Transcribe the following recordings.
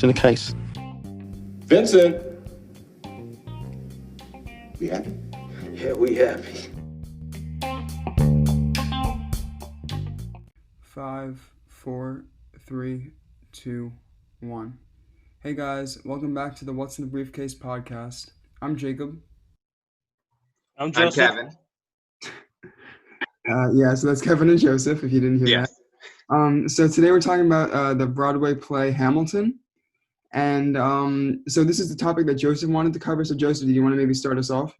What's in the case? Vincent! We happy? Yeah, we happy. 5, 4, 3, 2, 1. Hey guys, welcome back to the What's in the Briefcase podcast. I'm Jacob. I'm Joseph. I'm Kevin. So that's Kevin and Joseph, if you didn't hear Yes. that. So today we're talking about the Broadway play Hamilton. And so this is the topic that Joseph wanted to cover. So Joseph, do you want to maybe start us off?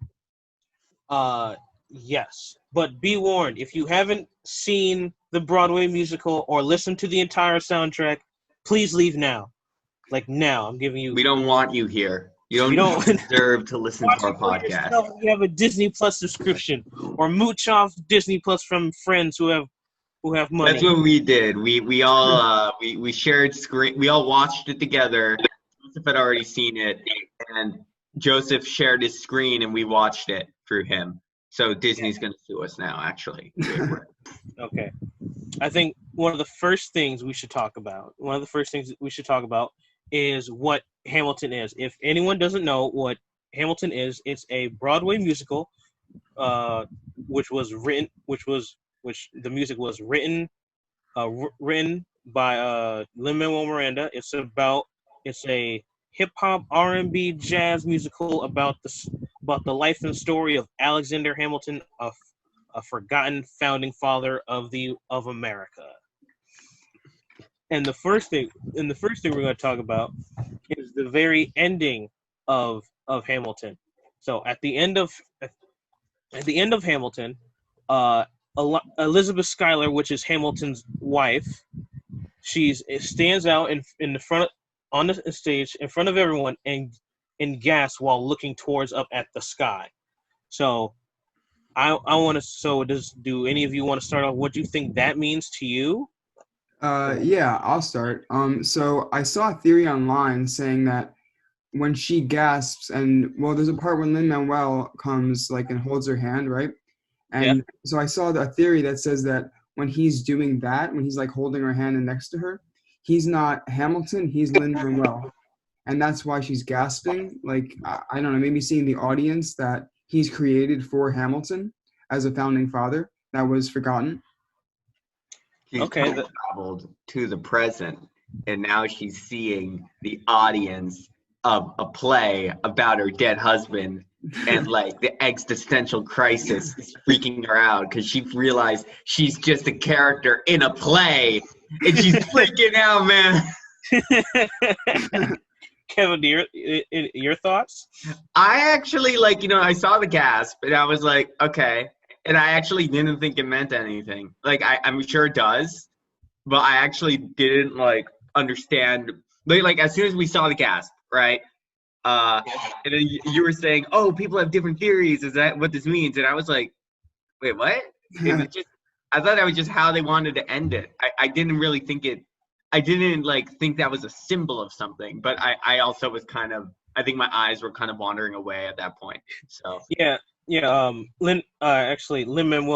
Yes, but be warned, if you haven't seen the Broadway musical or listened to the entire soundtrack, please leave now. Like now, I'm giving you. We don't want you here. You don't deserve to listen to our podcast. You have a Disney Plus subscription, or mooch off Disney Plus from friends who have money. That's what we did. We all we shared screen. We all watched it together. Joseph had already seen it, and Joseph shared his screen, and we watched it through him. So Disney's going to sue us now, actually. Okay. I think one of the first things we should talk about is what Hamilton is. If anyone doesn't know what Hamilton is, it's a Broadway musical, which the music was written by Lin-Manuel Miranda. It's a hip hop, R&B, jazz musical about the life and story of Alexander Hamilton, a forgotten founding father of America. And the first thing we're going to talk about is the very ending of Hamilton. So at the end of Hamilton, Elizabeth Schuyler, which is Hamilton's wife, stands out in the front on the stage in front of everyone and gasps while looking up at the sky. So I want to. So do any of you want to start off? What do you think that means to you? Yeah, I'll start. So I saw a theory online saying that when she gasps, and there's a part when Lin-Manuel comes and holds her hand, right? And So I saw a theory that says that when he's doing that, when he's holding her hand and next to her, he's not Hamilton, he's Lin-Manuel. And that's why she's gasping. I don't know, maybe seeing the audience that he's created for Hamilton as a founding father that was forgotten. She's traveled to the present, and now she's seeing the audience of a play about her dead husband, and the existential crisis is freaking her out because she realized she's just a character in a play, and she's freaking out, man. Kevin, your thoughts? I actually I saw the gasp, and I was like, okay. And I actually didn't think it meant anything. I'm sure it does, but I actually didn't understand. As soon as we saw the gasp, right? And then you were saying, "Oh, people have different theories. Is that what this means?" And I was like, "Wait, what?" Is it just? I thought that was just how they wanted to end it. I didn't really think it. I didn't think that was a symbol of something. But I also was kind of. I think my eyes were kind of wandering away at that point. So yeah. Lin-Manuel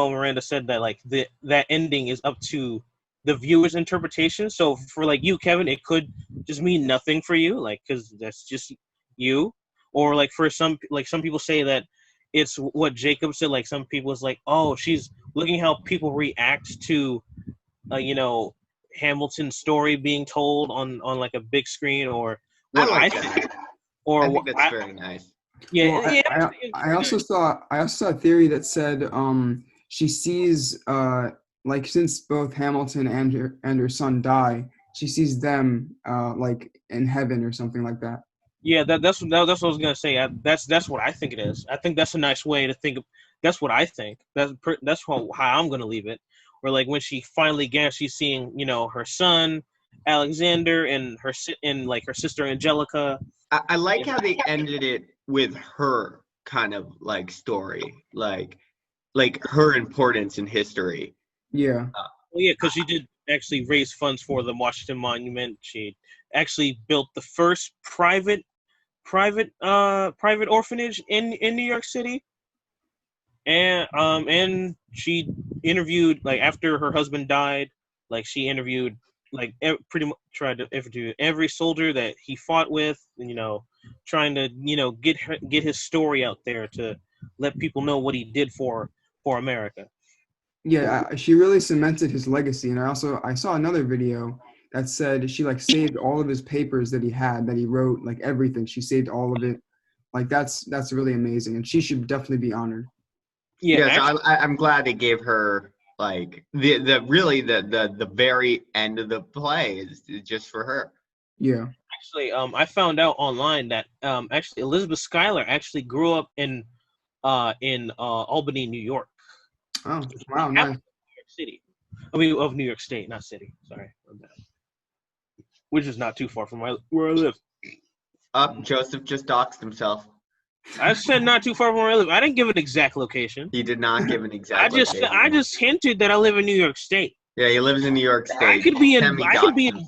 Miranda said that that ending is up to the viewer's interpretation. So for you, Kevin, it could just mean nothing for you, because that's just you. Or for some people say that it's what Jacob said. Some people is oh, she's looking how people react to, Hamilton's story being told on a big screen, or what I think. Or I think that's very nice. Yeah, I also saw a theory that said she sees since both Hamilton and her son die, she sees them in heaven or something like that. Yeah, that's what I was gonna say. That's what I think it is. I think that's a nice way to think of. That's what I think. That's how I'm gonna leave it. Where when she finally gasps, she's seeing her son Alexander and her sister Angelica. I like how they ended it with her kind of story, her importance in history. Yeah. Because she did actually raise funds for the Washington Monument. She actually built the first private orphanage in New York City. And she interviewed after her husband died, she interviewed pretty much tried to do every soldier that he fought with, trying to get his story out there to let people know what he did for America. Yeah, she really cemented his legacy. And I saw another video that said she like saved all of his papers that he wrote, like everything. She saved all of it. Like that's really amazing, and she should definitely be honored. Yeah, so I'm glad they gave her like the very end of the play is just for her. Yeah. Actually, I found out online that actually Elizabeth Schuyler actually grew up in Albany, New York. Oh, wow, nice. New York City. I mean, of New York State, not city. Sorry. Which is not too far from where I live. Joseph just doxed himself. I said not too far from where I live. I didn't give an exact location. He did not give an exact location. I just hinted that I live in New York State. Yeah, he lives in New York State. I could be in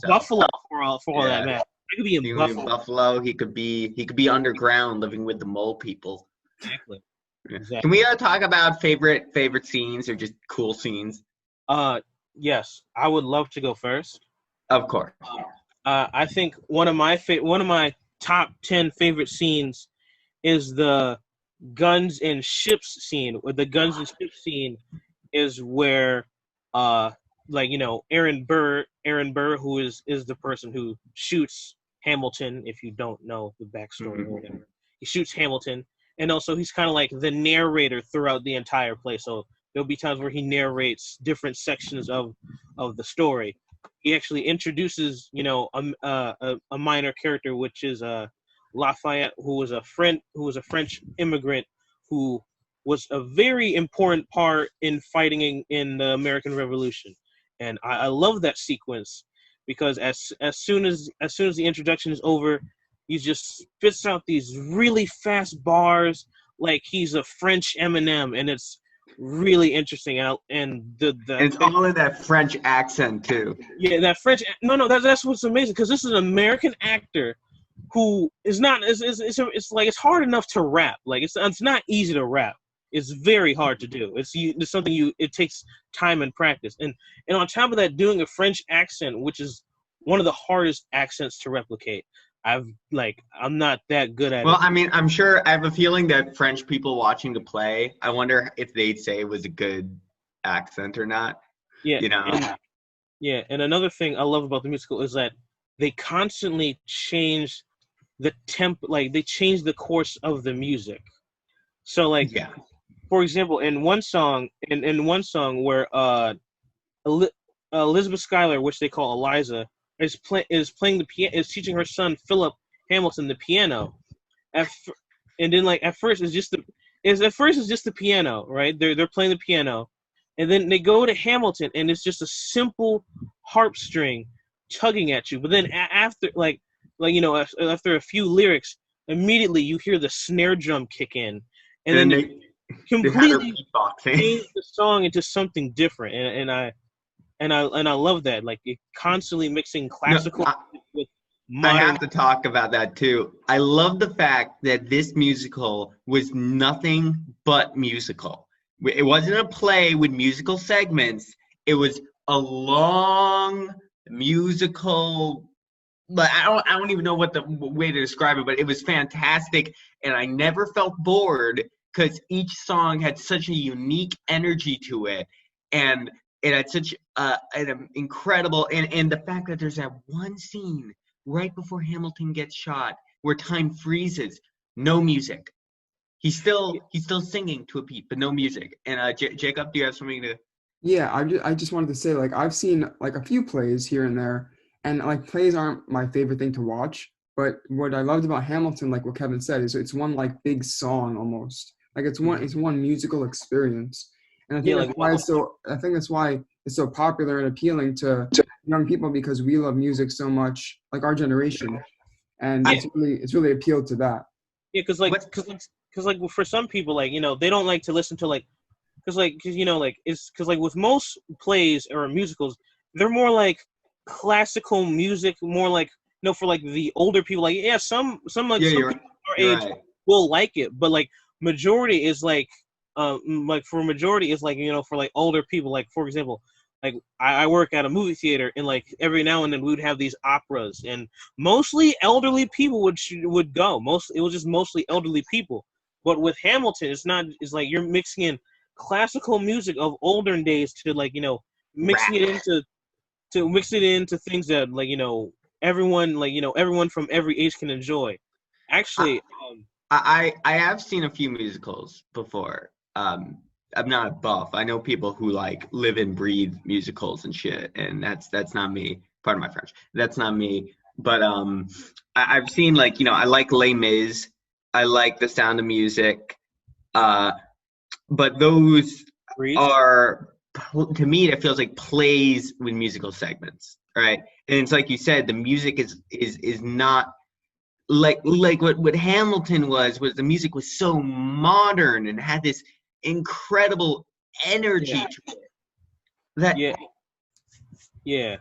Buffalo for all that matter. I could be in Buffalo. He could be underground living with the mole people. Exactly. Can we talk about favorite scenes or just cool scenes? Yes, I would love to go first. Of course. I think one of my top 10 favorite scenes is the guns and ships scene. With the guns and ships scene is where Aaron Burr, who is the person who shoots Hamilton, if you don't know the backstory or whatever. He shoots Hamilton, and also he's kind of like the narrator throughout the entire play. So there'll be times where he narrates different sections of the story. He actually introduces, a minor character, which is Lafayette, who was a French immigrant who was a very important part in fighting in the American Revolution. And I love that sequence because as soon as the introduction is over, he just spits out these really fast bars like he's a French Eminem, and it's really interesting. And it's all in that French accent too. Yeah, that French. No, that's what's amazing, because this is an American actor who is not. It's like it's hard enough to rap. Like it's not easy to rap. It's very hard to do. It's something it takes time and practice. And on top of that, doing a French accent, which is one of the hardest accents to replicate. I'm not that good at it. Well, I mean, I'm sure, I have a feeling that French people watching the play, I wonder if they'd say it was a good accent or not. Yeah. And another thing I love about the musical is that they constantly change the they change the course of the music. So for example, in one song where Elizabeth Schuyler, which they call Eliza, is playing the piano, is teaching her son Philip Hamilton the piano. At first it's just the piano, right? They're playing the piano, and then they go to Hamilton, and it's just a simple harp string tugging at you. But then after after a few lyrics, immediately you hear the snare drum kick in, and then they completely change the song into something different. And I love that. Like, it constantly mixing classical with modern. I have to talk about that too. I love the fact that this musical was nothing but musical. It wasn't a play with musical segments. It was a long musical. But I don't even know what the way to describe it. But it was fantastic, and I never felt bored because each song had such a unique energy to it, and it had such an incredible, and the fact that there's that one scene right before Hamilton gets shot where time freezes, no music. He's still singing to a beat, but no music. And Jacob, do you have something to? Yeah, I just wanted to say, like, I've seen like a few plays here and there, and like plays aren't my favorite thing to watch. But what I loved about Hamilton, like what Kevin said, is it's one like big song almost. Like it's one musical experience. And I think that's why it's so popular and appealing to young people, because we love music so much, like our generation, and it's really appealed to that. Yeah, because for some people, they don't like to listen to because with most plays or musicals, they're more like classical music, more like for like the older people. Some people our age will like it, but majority is for majority is for older people. Like, for example, I work at a movie theater, and like every now and then we would have these operas, and mostly elderly people would go. It was just mostly elderly people. But with Hamilton, it's not. It's like you're mixing in classical music of olden days to like mixing Rap. it into mix it into things that like everyone from every age can enjoy. Actually, I have seen a few musicals before. I'm not a buff. I know people who like live and breathe musicals and shit, and that's not me. Pardon my French. That's not me. But I've seen like I like Les Mis. I like The Sound of Music. But those Grease. are, to me, it feels like plays with musical segments, right? And it's like you said, the music is not like what Hamilton was the music was so modern and had this incredible energy to it. That Yeah.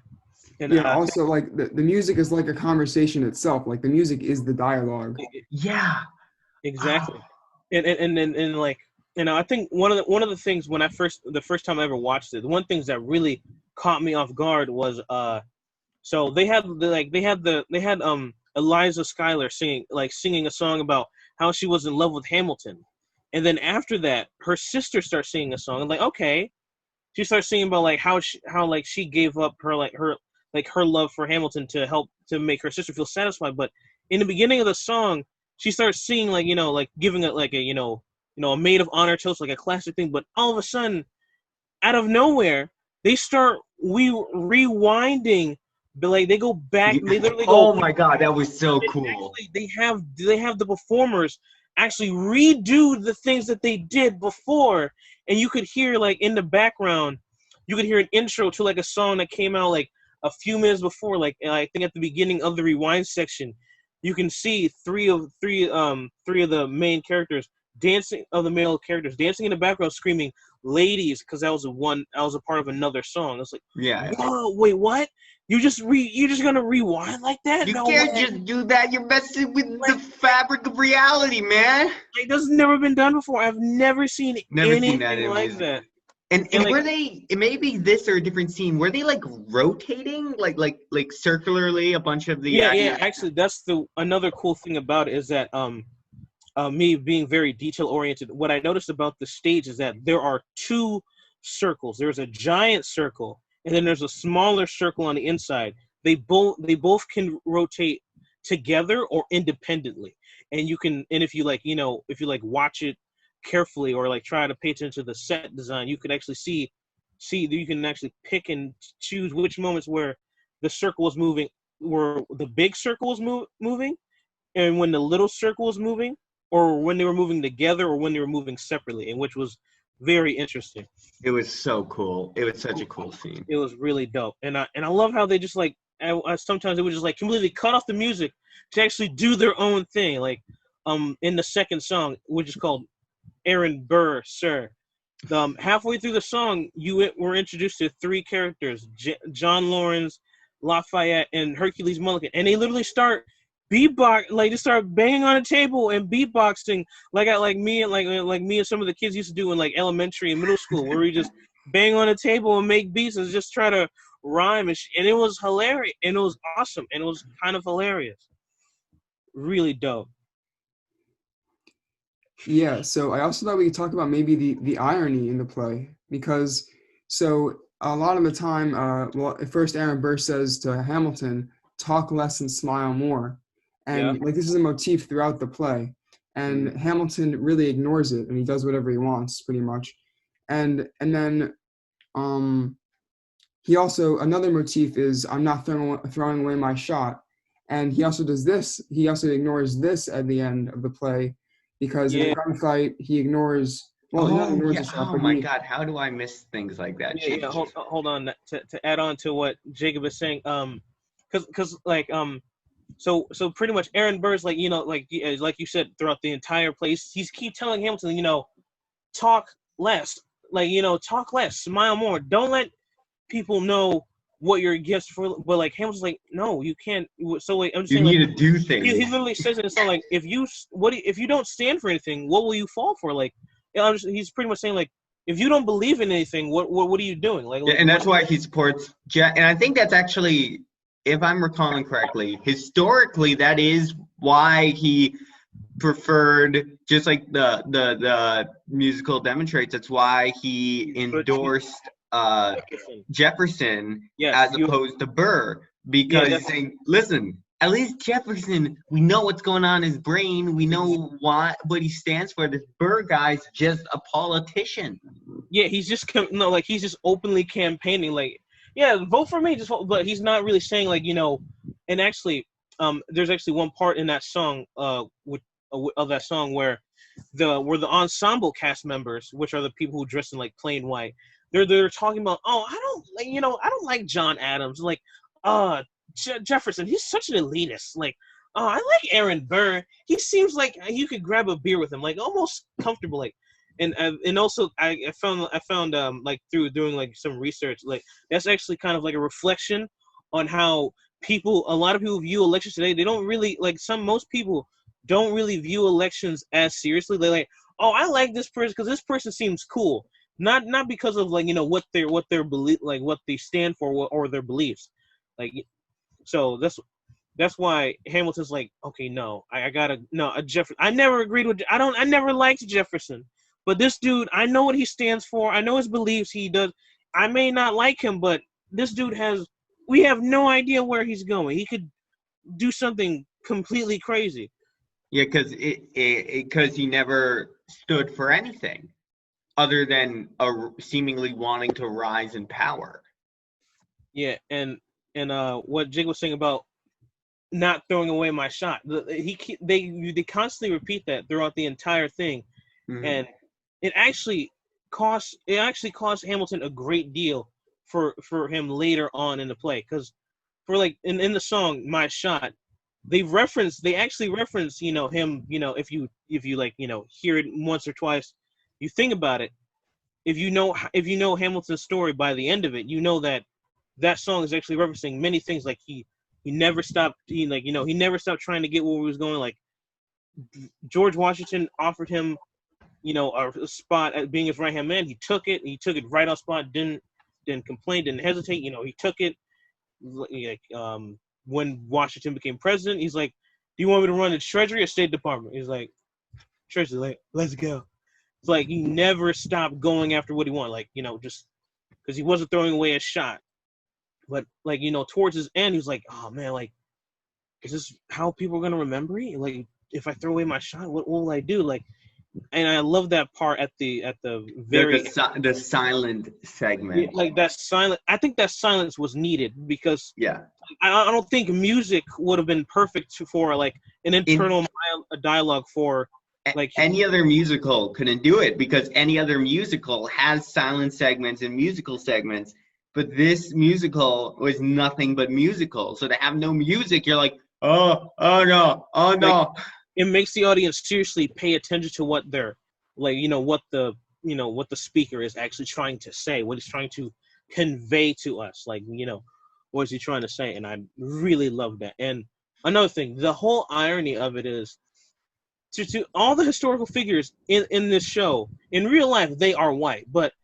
And Yeah, also like the music is like a conversation itself. Like the music is the dialogue. yeah, exactly. And like I think one of the things when the first time I ever watched it, the one things that really caught me off guard was so they had Eliza Schuyler singing a song about how she was in love with Hamilton, and then after that her sister starts singing a song, and like okay, she starts singing about like how she gave up her love for Hamilton to help to make her sister feel satisfied. But in the beginning of the song, she starts singing like giving it like a maid of honor toast, like a classic thing. But all of a sudden, out of nowhere, they start rewinding. But like they go back, they literally go. Oh my god, that was so cool. Actually, they have the performers actually redo the things that they did before, and you could hear like in the background, you could hear an intro to like a song that came out like a few minutes before. Like I think at the beginning of the rewind section, you can see three of the main characters male characters dancing in the background, screaming "ladies" because that was a part of another song. It's like, Yeah. whoa, wait, what? You're just gonna rewind like that? You No can't way. just do that. You're messing with the fabric of reality, man. Like that's never been done before. I've never seen anything like that. And like, were they? It may be this or a different scene. Were they like rotating, like circularly a bunch of the? Yeah. Actually, that's another cool thing about it is that me being very detail oriented. What I noticed about the stage is that there are two circles. There's a giant circle, and then there's a smaller circle on the inside. They both can rotate together or independently, and if you watch it carefully or like try to pay attention to the set design, you can actually see you can actually pick and choose which moments where the circle was moving, where the big circle was moving, and when the little circle was moving, or when they were moving together, or when they were moving separately, and which was very interesting. It was so cool. It was such a cool scene. It was really dope, and I love how they just like sometimes they would just like completely cut off the music to actually do their own thing. Like in the second song, which is called Aaron Burr, Sir. Halfway through the song, you were introduced to three characters: John Lawrence, Lafayette, and Hercules Mulligan, and they literally start beatbox, like they start banging on a table and beatboxing, like me and some of the kids used to do in like elementary and middle school, where we just bang on a table and make beats and just try to rhyme, and it was hilarious, and it was awesome, and it was kind of hilarious, really dope. Yeah, so I also thought we could talk about maybe the irony in the play, because so a lot of the time, well, at first Aaron Burr says to Hamilton, "Talk less and smile more," and like this is a motif throughout the play, and Hamilton really ignores it, and he does whatever he wants, pretty much, and then he also, another motif is "I'm not throwing away my shot," and he also does this. He also ignores this at the end of the play. Because in a gunfight, he ignores. Well, he not ignores the shot, but my God, how do I miss things like that? Yeah. Hold on. To add on to what Jacob is saying, because like so pretty much Aaron Burr's like like you said throughout the entire place, he's keep telling Hamilton talk less, talk less, smile more, don't let people know what your gifts for. But like Hamilton's like, no, you can't. So like I'm just saying, you need to do things. He literally says it. It's not like if you don't stand for anything, what will you fall for? Like he's pretty much saying like if you don't believe in anything, what are you doing? Like, Yeah, and that's why he supports and I think that's actually, if I'm recalling correctly, historically that is why he preferred, just like the musical demonstrates, that's why he endorsed Jefferson Yes, as opposed to Burr, because he's saying, listen, at least Jefferson, we know what's going on in his brain, we know what he stands for. This Burr guy's just a politician. Yeah, he's just he's just openly campaigning, like, yeah, vote for me, but he's not really saying, like, and actually, there's actually one part in that song, of that song where the ensemble cast members, which are the people who dress in like plain white, they're talking about, oh, I don't like John Adams, like, Jefferson, he's such an elitist, like, oh, I like Aaron Burr, he seems like you could grab a beer with him, like, almost comfortable, like. And also I found like through doing like some research, like that's actually kind of like a reflection on how a lot of people view elections today. They don't really most people don't really view elections as seriously. They're like, oh, I like this person because this person seems cool, not because of like what their belief, like what they stand for, or their beliefs, like. So that's why Hamilton's like, okay, no, I gotta no a Jefferson. I never agreed with. I never liked Jefferson. But this dude, I know what he stands for. I know his beliefs. He does. I may not like him, but this dude we have no idea where he's going. He could do something completely crazy. Yeah, because he never stood for anything other than seemingly wanting to rise in power. Yeah, and what Jake was saying about not throwing away my shot. They constantly repeat that throughout the entire thing, and it actually cost Hamilton a great deal for him later on in the play, because for like in the song My Shot, they actually reference him, if you like hear it once or twice, you think about it, if you know Hamilton's story, by the end of it you know that song is actually referencing many things, like he never stopped he never stopped trying to get where he was going. Like George Washington offered him a spot at being his right hand man. He took it right on spot, didn't complain, didn't hesitate. He took it. Like when Washington became president, he's like, do you want me to run the Treasury or State Department? He's like, Treasury. Like, let's go. It's like he never stopped going after what he wanted, like, just because he wasn't throwing away a shot. But like, towards his end, he was like, oh man, like, is this how people are gonna remember me? Like, if I throw away my shot, what will I do? Like, and I love that part at the very the silent segment. Like that silent. I think that silence was needed because I don't think music would have been perfect for like an internal dialogue for like any other musical couldn't do it, because any other musical has silent segments and musical segments, but this musical was nothing but musical. So to have no music, you're like, oh no. Like, it makes the audience seriously pay attention to what they're like, what the speaker is actually trying to say, what he's trying to convey to us. Like, what is he trying to say? And I really love that. And another thing, the whole irony of it is to all the historical figures in this show, in real life, they are white, but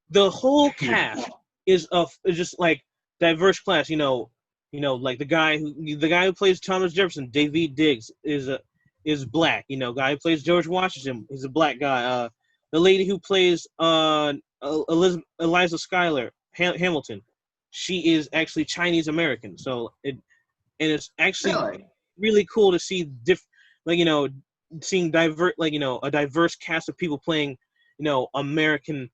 the whole cast is just like diverse class, like the guy who plays Thomas Jefferson, David Diggs, is black. Guy who plays George Washington is a black guy. The lady who plays Eliza Schuyler Hamilton, she is actually Chinese American. So it's actually really cool to see seeing a diverse cast of people playing American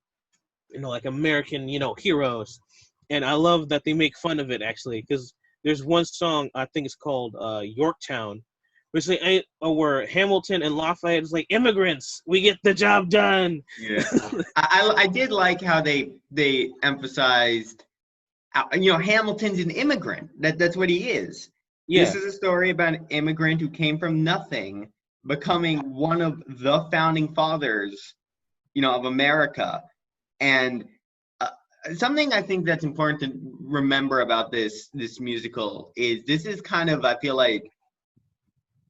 American heroes. And I love that they make fun of it, actually, because there's one song, I think it's called Yorktown, where Hamilton and Lafayette is like, immigrants, we get the job done. Yeah. I did like how they emphasized, Hamilton's an immigrant. That's what he is. Yeah. This is a story about an immigrant who came from nothing, becoming one of the founding fathers, of America. And something I think that's important to remember about this musical is this is kind of, I feel like,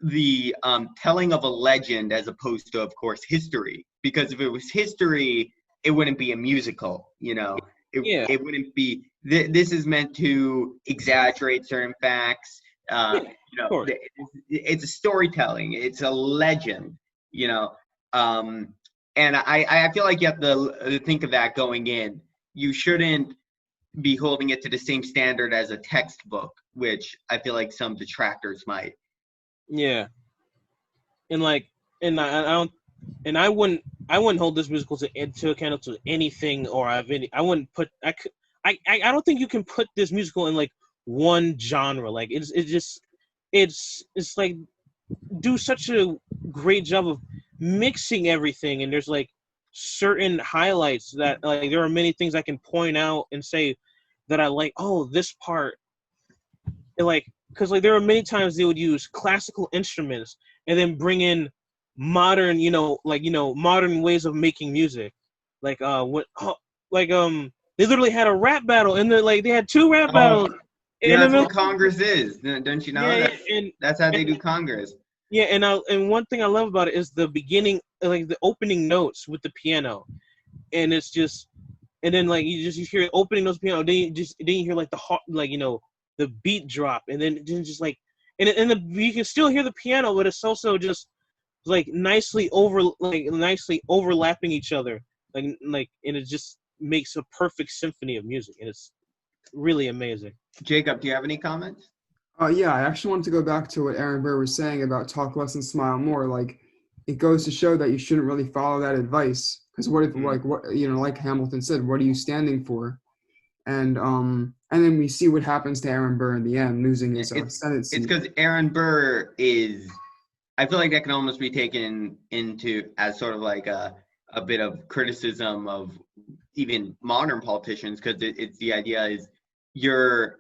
the telling of a legend as opposed to, of course, history. Because if it was history, it wouldn't be a musical, you know. Yeah. It wouldn't be. This is meant to exaggerate certain facts. Of You know, course. it's a storytelling. It's a legend. You know, and I feel like you have to think of that going in. You shouldn't be holding it to the same standard as a textbook, which I feel like some detractors might. Yeah. And like, and I don't, and I wouldn't hold this musical to account to anything, or I wouldn't put, I don't think you can put this musical in like one genre. Like it's like do such a great job of mixing everything, and there's like certain highlights that like there are many things I can point out and say that I like. Oh, this part, and like, because like there are many times they would use classical instruments and then bring in modern, modern ways of making music. Like they literally had a rap battle, and they had two rap battles Yeah, in the that's middle. what Congress is. Don't you know? That's how they do Congress. Yeah, and one thing I love about it is the beginning, like the opening notes with the piano, and it's just, and then like you hear opening notes piano, then you hear like the heart, the beat drop, and then just like, and you can still hear the piano, but it's also just like nicely overlapping each other, and it just makes a perfect symphony of music, and it's really amazing. Jacob, do you have any comments? Yeah, I actually wanted to go back to what Aaron Burr was saying about talk less and smile more. Like, it goes to show that you shouldn't really follow that advice. Because what if, like Hamilton said, what are you standing for? And then we see what happens to Aaron Burr in the end, losing his Senate seat. It's because Aaron Burr is. I feel like that can almost be taken into as sort of like a bit of criticism of even modern politicians, because it's the idea is you're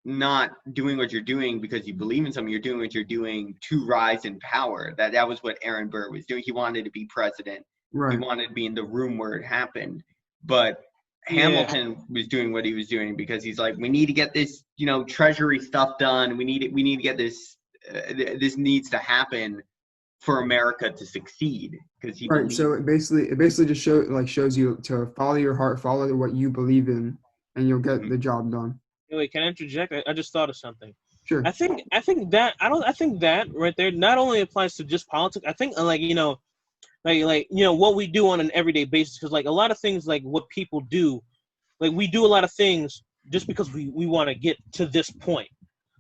not doing what you're doing because you believe in something. You're doing what you're doing to rise in power. That was what Aaron Burr was doing. He wanted to be president. Right. He wanted to be in the room where it happened. But Hamilton was doing what he was doing because he's like, we need to get this, treasury stuff done. We need to get this. This needs to happen for America to succeed, because he right. So it basically just shows you to follow your heart, follow what you believe in, and you'll get the job done. Wait, can I interject? I just thought of something. Sure. I think that right there not only applies to just politics. I think what we do on an everyday basis, because like a lot of things, like what people do, like we do a lot of things just because we want to get to this point.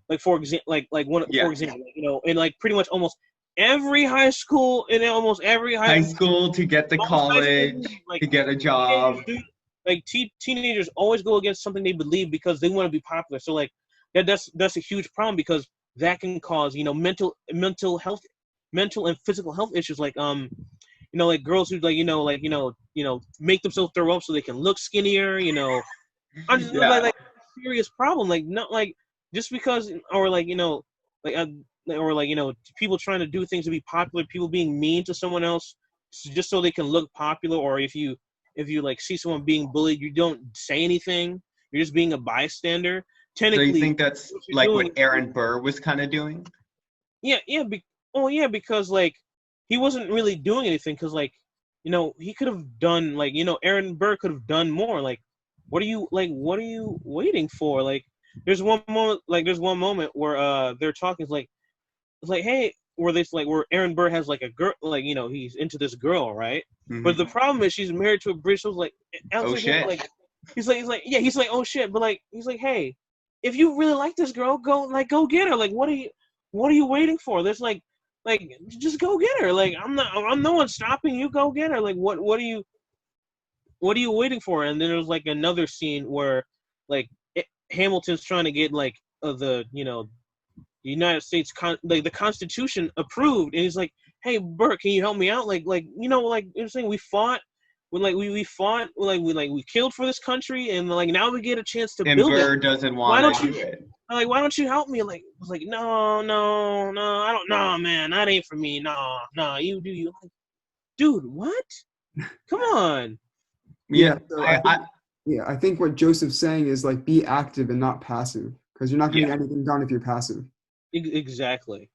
Like for example, for example, in like pretty much almost every high school, and almost every high school to get to college, to get a job. Teenagers always go against something they believe because they want to be popular. So like that's a huge problem, because that can cause mental and physical health issues, like like girls who make themselves throw up so they can look skinnier. I'm just like a serious problem. Like not like just because, or people trying to do things to be popular, people being mean to someone else just so they can look popular, or if you like see someone being bullied, you don't say anything, you're just being a bystander. Technically, so you think that's like what Aaron Burr was kind of doing? Because like he wasn't really doing anything, because like he could have done Aaron Burr could have done more. Like what are you waiting for? Like there's one moment where they're talking, it's like hey, where Aaron Burr has like a girl, he's into this girl, right? Mm-hmm. But the problem is she's married to a British. So like, oh shit! Like he's like oh shit! But like he's like, hey, if you really like this girl, go get her. Like what are you waiting for? There's like just go get her. Like I'm no one stopping you. Go get her. Like what are you waiting for? And then there's like another scene where like Hamilton's trying to get like the United States the Constitution approved, and he's like, hey Burr, can you help me out? You're saying we fought, we killed for this country, and like now we get a chance to build it. And Burr doesn't want to do it. Like, why don't you help me? Like, I was like, no, I don't know, man, that ain't for me. No, you do you. Like, dude, what? Come on. Yeah. So I think what Joseph's saying is like be active and not passive, because you're not going to get anything done if you're passive. Exactly.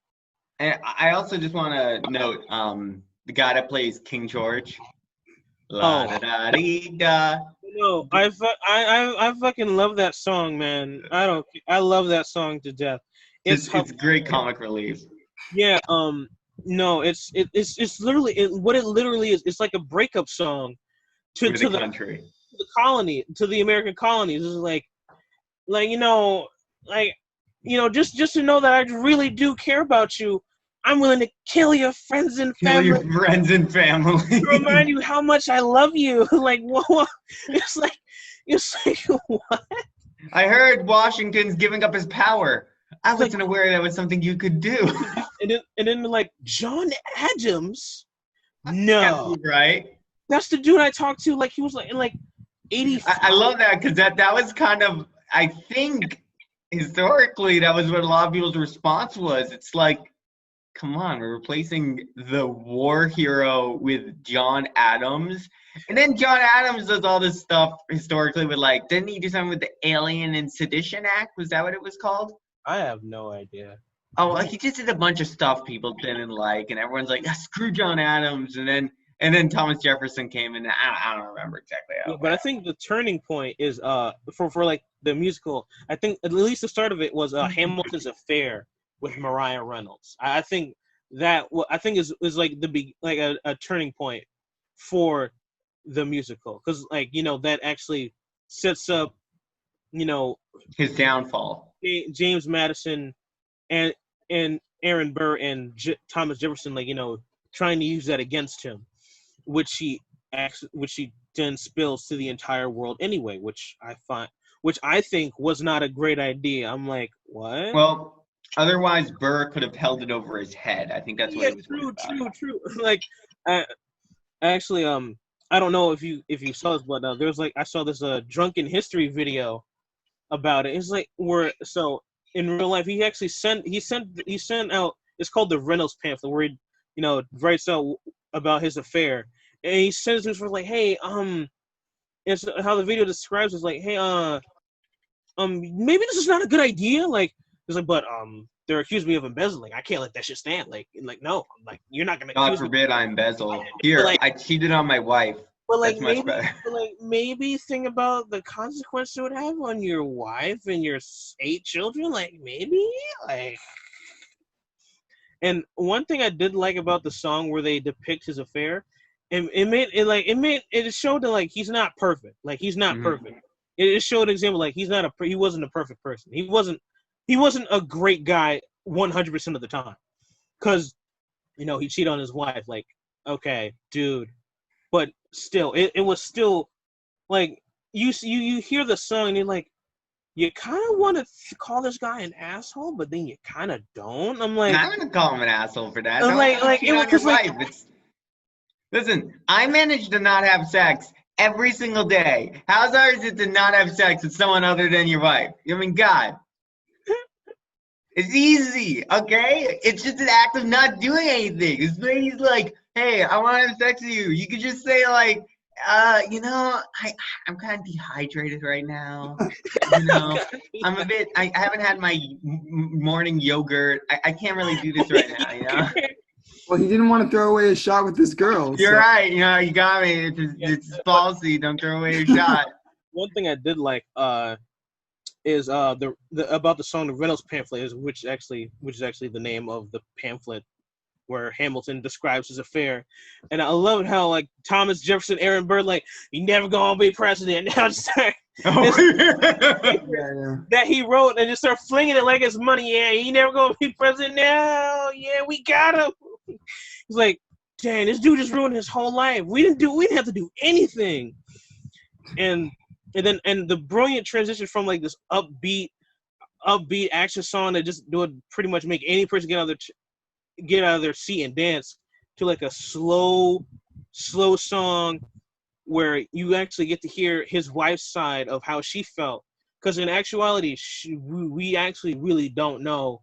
And I also just want to note the guy that plays King George. La Oh, da da dee da. no, I fucking love that song, man. I love that song to death. It's It's great hilarious. comic relief Yeah, no, it's literally what it literally is. It's like a breakup song to for the to country. the colony, to the American colonies. It's like like just to know that I really do care about you. I'm willing to kill your friends and Kill your family friends and family. to remind you how much I love you. Like what? It's like what? I heard Washington's giving up his power. I It's like, wasn't aware that was something you could do. and then like John Adams. No, Right? that's the dude I talked to. Like he was like in like 85. I love that because that was kind of, I think, historically, that was what a lot of people's response was. It's like, come on, we're replacing the war hero with John Adams. And then John Adams does all this stuff historically with, like, didn't he do something with the Alien and Sedition Act? Was that what it was called? I have no idea. Oh, well, he just did a bunch of stuff people didn't like, and everyone's like, screw John Adams. And then Thomas Jefferson came in. I don't remember exactly how. Yeah, but I think the turning point is for like the musical. I think at least the start of it was Hamilton's affair with Mariah Reynolds. I think that I think is like like a turning point for the musical because like that actually sets up His downfall. James Madison and Aaron Burr and Thomas Jefferson like trying to use that against him, which she then spills to the entire world anyway, which I think was not a great idea. I'm like, what? Well, otherwise Burr could have held it over his head. I think that's what he was true, worried about. true. Like, actually, I don't know if you saw this, but there's like I saw this drunken history video about it. It's like so in real life he actually sent out. It's called the Reynolds pamphlet where he writes out about his affair. And he says this was like, hey, it's how the video describes is like, hey, maybe this is not a good idea. Like, it's like, but they're accusing me of embezzling. I can't let that shit stand. Like no, I'm like, you're not gonna. God forbid I embezzle. Here, like, I cheated on my wife. But like That's much better. maybe think about the consequence it would have on your wife and your 8 children. Like maybe like. And one thing I did like about the song where they depict his affair, it showed that like he's not perfect. Like he's not perfect. It showed an example like he wasn't a perfect person. He wasn't a great guy 100% of the time, because he cheated on his wife. Like okay, dude, but still, it was still like you hear the song and you're like, you kind of want to call this guy an asshole, but then you kind of don't. I'm like, I'm gonna call him an asshole for that. Listen, I managed to not have sex every single day. How hard is it to not have sex with someone other than your wife? I mean, God. It's easy, okay? It's just an act of not doing anything. This lady's like, hey, I want to have sex with you. You could just say like, I'm kind of dehydrated right now. I'm a bit, I haven't had my morning yogurt. I can't really do this right now, Well, he didn't want to throw away a shot with this girl. You're right. You got me. It's ballsy. Don't throw away your shot. One thing I did like is the about the song the Reynolds pamphlet which is actually the name of the pamphlet where Hamilton describes his affair. And I love how like Thomas Jefferson, Aaron Burr, like, you never gonna be president. Now that he wrote and just start flinging it like it's money. Yeah, he never gonna be president now. Yeah, we got him. He's like, dang, this dude just ruined his whole life. We didn't have to do anything. And the brilliant transition from like this upbeat action song that just would pretty much make any person get out of their seat and dance to like a slow song where you actually get to hear his wife's side of how she felt. Because in actuality, we actually really don't know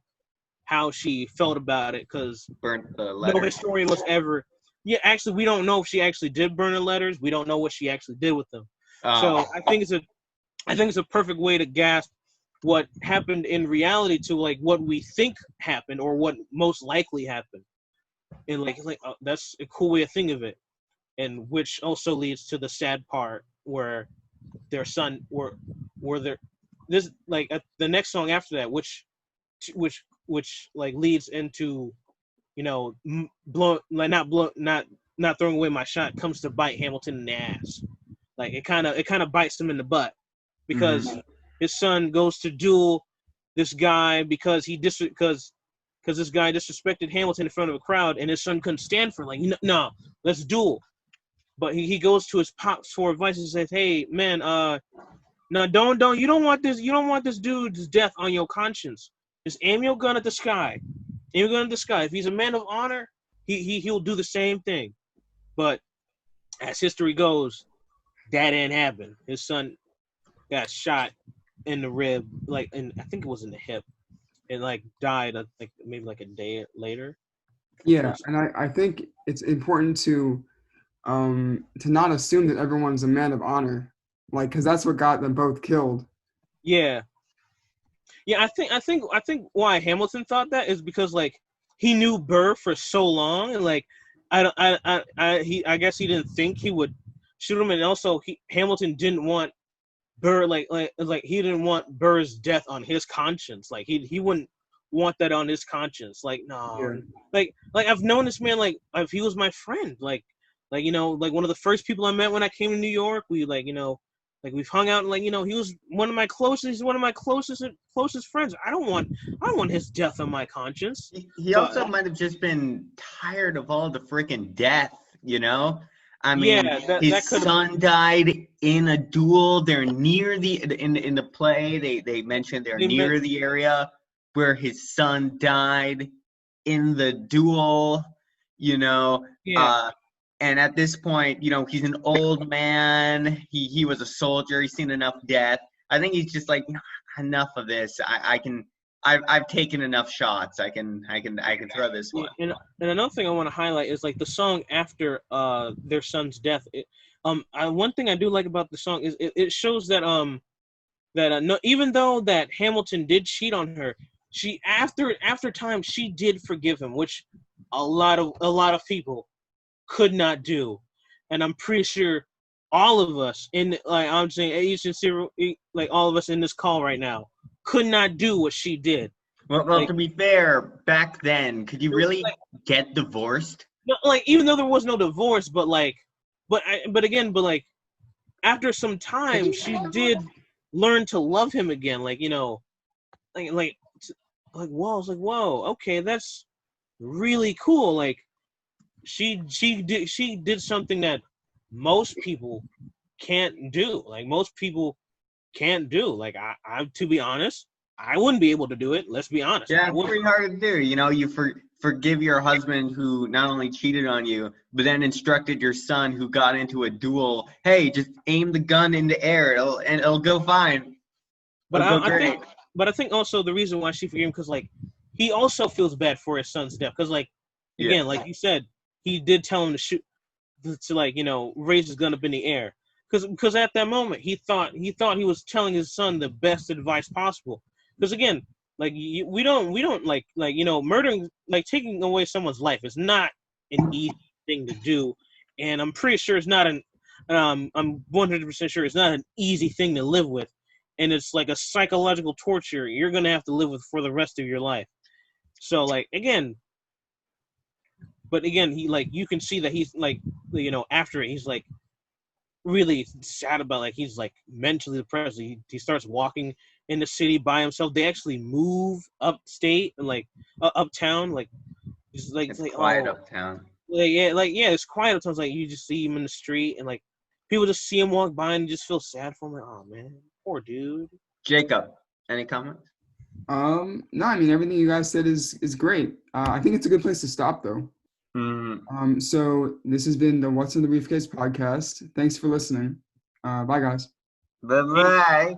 how she felt about it, because no historian was ever. Yeah, actually, we don't know if she actually did burn the letters. We don't know what she actually did with them. So I think it's a perfect way to gasp what happened in reality to like what we think happened or what most likely happened. And like that's a cool way of thinking of it. and which also leads to the sad part where their son were their this like the next song after that, which like leads into, you know, not throwing away my shot, comes to bite Hamilton in the ass. Like it kind of bites him in the butt because his son goes to duel this guy because this guy disrespected Hamilton in front of a crowd, and his son couldn't stand for it. Like, no, let's duel. But he goes to his pops for advice and says, "Hey, man, no, don't you don't want this dude's death on your conscience. Just aim your gun at the sky. Aim your gun at the sky. If he's a man of honor, he'll do the same thing." But as history goes, that didn't happen. His son got shot in the rib, I think it was in the hip, and like died, I think maybe like a day later. Yeah, and I think it's important to not assume that everyone's a man of honor, like, because that's what got them both killed. Yeah, I think why Hamilton thought that is because like he knew Burr for so long, and like I guess he didn't think he would shoot him, and also Hamilton didn't want Burr like he didn't want Burr's death on his conscience. Like he wouldn't want that on his conscience. Like no, Yeah. like I've known this man like if he was my friend, like you know, like one of the first people I met when I came to New York. We like, you know, like we've hung out, and like, you know, he was one of my closest friends. I don't want his death on my conscience. He also might have just been tired of all the freaking death, you know? I mean, Yeah, his son died in a duel. They're near in the play. They mentioned they're near the area where his son died in the duel, you know? Yeah. And at this point, you know, he's an old man. He was a soldier. He's seen enough death. I think he's just like, enough of this. I've taken enough shots. I can throw this one. And another thing I want to highlight is like the song after their son's death. One thing I do like about the song is it shows that no, even though that Hamilton did cheat on her, she after time she did forgive him, which a lot of people could not do. And I'm pretty sure all of us in, like I'm saying, Ace and Cyril, like all of us in this call right now could not do what she did. Well, like, to be fair, back then, could you really get divorced? Like, even though there was no divorce, but after some time, she did learn to love him again. Like, you know, like whoa, I was like, whoa, okay, that's really cool. Like, she did something that most people can't do. Like, most people can't do. Like, I to be honest, I wouldn't be able to do it. Let's be honest. Yeah, it's pretty hard to do. You know, you forgive your husband who not only cheated on you, but then instructed your son who got into a duel, hey, just aim the gun in the air, it'll go fine. But I think also the reason why she forgave him, because like he also feels bad for his son's death. Because like again, like you said, he did tell him to shoot, to like, you know, raise his gun up in the air. Because at that moment he thought he was telling his son the best advice possible. Because again, like we don't like you know, murdering, like taking away someone's life is not an easy thing to do, and I'm pretty sure it's not I'm 100% sure it's not an easy thing to live with, and it's like a psychological torture you're gonna have to live with for the rest of your life. So like again, he, like, you can see that he's like, you know, after it he's like really sad about, like, he's like mentally depressed. He starts walking in the city by himself. They actually move upstate and like uptown, like it's like quiet uptown. Yeah, it's quiet uptown. It's like you just see him in the street, and like people just see him walk by and just feel sad for him. Like, oh man, poor dude. Jacob, any comments? No, I mean, everything you guys said is great. I think it's a good place to stop though. So this has been the What's in the Briefcase podcast. Thanks for listening. Bye guys. Bye-bye.